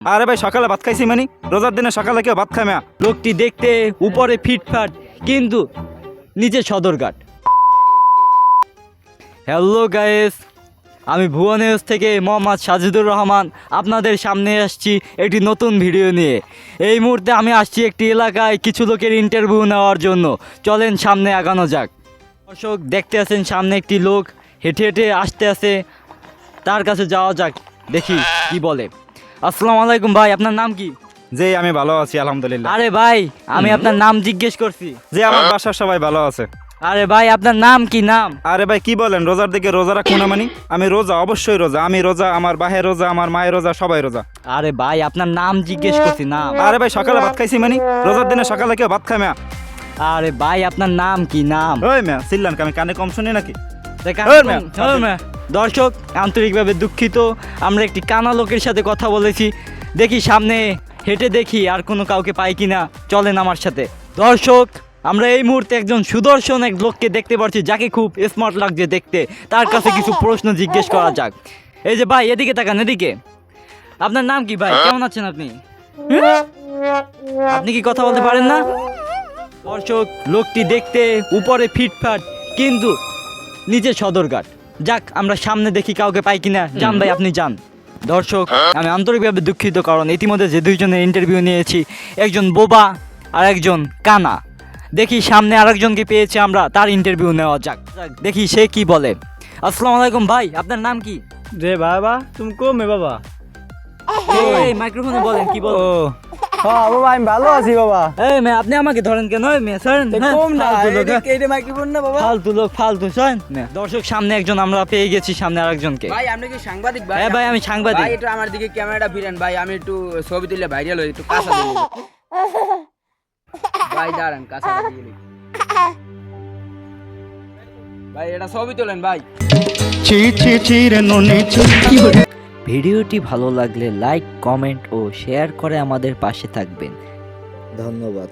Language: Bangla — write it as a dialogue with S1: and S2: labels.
S1: আরে ভাই সকালে ভাত খাইছি মানে রোজার দিনে সকালে কেউ ভাত খায় না।
S2: লোকটি দেখতে উপরে ফিটফাট কিন্তু নিচে সদরঘাট। হ্যালো গাইস, আমি ভুবনেশ থেকে মোহাম্মদ সাজিদুর রহমান আপনাদের সামনে আসছি একটি নতুন ভিডিও নিয়ে। এই মুহূর্তে আমি আসছি একটি এলাকায় কিছু লোকের ইন্টারভিউ নেওয়ার জন্য। চলেন সামনে আগানো যাক। দর্শক দেখতে আছেন সামনে একটি লোক হেঁটে হেঁটে আসতে আসে, তার কাছে যাওয়া যাক, দেখি কি বলে। আসসালামু আলাইকুম ভাই, আপনার নাম কি?
S1: যে আমি ভালো আছি আলহামদুলিল্লাহ।
S2: আরে ভাই, আমি আপনার নাম জিজ্ঞেস করছি।
S1: যে আমার বাসার সবাই ভালো আছে।
S2: আরে ভাই, আপনার নাম কি? নাম?
S1: আরে ভাই কি বলেন, রোজার দিকে রোজা রাখবো না মানে? আমি রোজা, অবশ্যই রোজা। আমি রোজা, আমার বাহের রোজা, আমার মায়ের রোজা, সবাই রোজা।
S2: আরে ভাই, আপনার নাম জিজ্ঞেস করছি, নাম।
S1: আরে ভাই সকালে ভাত খাইছি মানে রোজার দিনে সকালে কেউ ভাত খায় না।
S2: আরে ভাই, আপনার নাম কি? নাম?
S1: ওই মেয়া সিল্লান, আমি কানে কম শুনি নাকি?
S2: দর্শক আন্তরিকভাবে দুঃখিত, আমরা একটি কানা লোকের সাথে কথা বলেছি। দেখি সামনে হেঁটে দেখি আর কোনো কাউকে পাই কিনা। চলেন আমার সাথে। দর্শক, আমরা এই মুহূর্তে একজন সুদর্শন এক লোককে দেখতে পাচ্ছি, যাকে খুব স্মার্ট লাগছে দেখতে। তার কাছে কিছু প্রশ্ন জিজ্ঞেস করা যাক। এই যে ভাই, এদিকে তাকান, এদিকে। আপনার নাম কি ভাই? কেমন আছেন আপনি? আপনি কি কথা বলতে পারেন না? দর্শক, লোকটি দেখতে উপরে ফিটফাট কিন্তু নিচে সদরঘাট। যাক, আমরা সামনে দেখি কাউকে পাই কিনা। যান ভাই, আপনি যান। দর্শক, আমি আন্তরিকভাবে দুঃখিত, কারণ ইতিমধ্যে যে দুইজনের ইন্টারভিউ নিয়েছি, একজন বোবা আর একজন কানা। দেখি সামনে আরেকজনকে পেয়েছি আমরা, তার ইন্টারভিউ নেওয়া যাক। দেখি সে কি বলে। আসসালামু আলাইকুম ভাই, আপনার নাম কি?
S3: রে বাবা, তুমি কমে বাবা?
S2: এই মাইক্রোফোনে বলেন, কি বল?
S3: হ্যাঁ বাবা, আমি ভালো আছি বাবা।
S2: এই মেয়ে, আপনি আমাকে ধরেন কেন? এই মেয়ে সরেন। হ্যাঁ,
S3: কম না,
S2: ফালতু লোক, হ্যাঁ।
S3: এইটা মাইক্রোফোন না বাবা।
S2: ফালতু লোক, ফালতু সরেন। দর্শক, সামনে একজন আমরা পেয়ে গেছি, সামনে আরেকজনকে।
S4: ভাই আপনি কি সাংবাদিক? ভাই
S2: হ্যাঁ ভাই, আমি সাংবাদিক।
S4: ভাই একটু আমার দিকে ক্যামেরাটা ফিরেন ভাই, আমি একটু ছবি তুলে ভাইরাল হই, একটু কাঁচা দিলে ভাই দাঁড়ান, কাঁচা দিলে ভাই, এটা ছবি তোলেন ভাই।
S2: ভিডিওটি ভালো লাগলে লাইক, কমেন্ট ও শেয়ার করে আমাদের পাশে থাকবেন। ধন্যবাদ।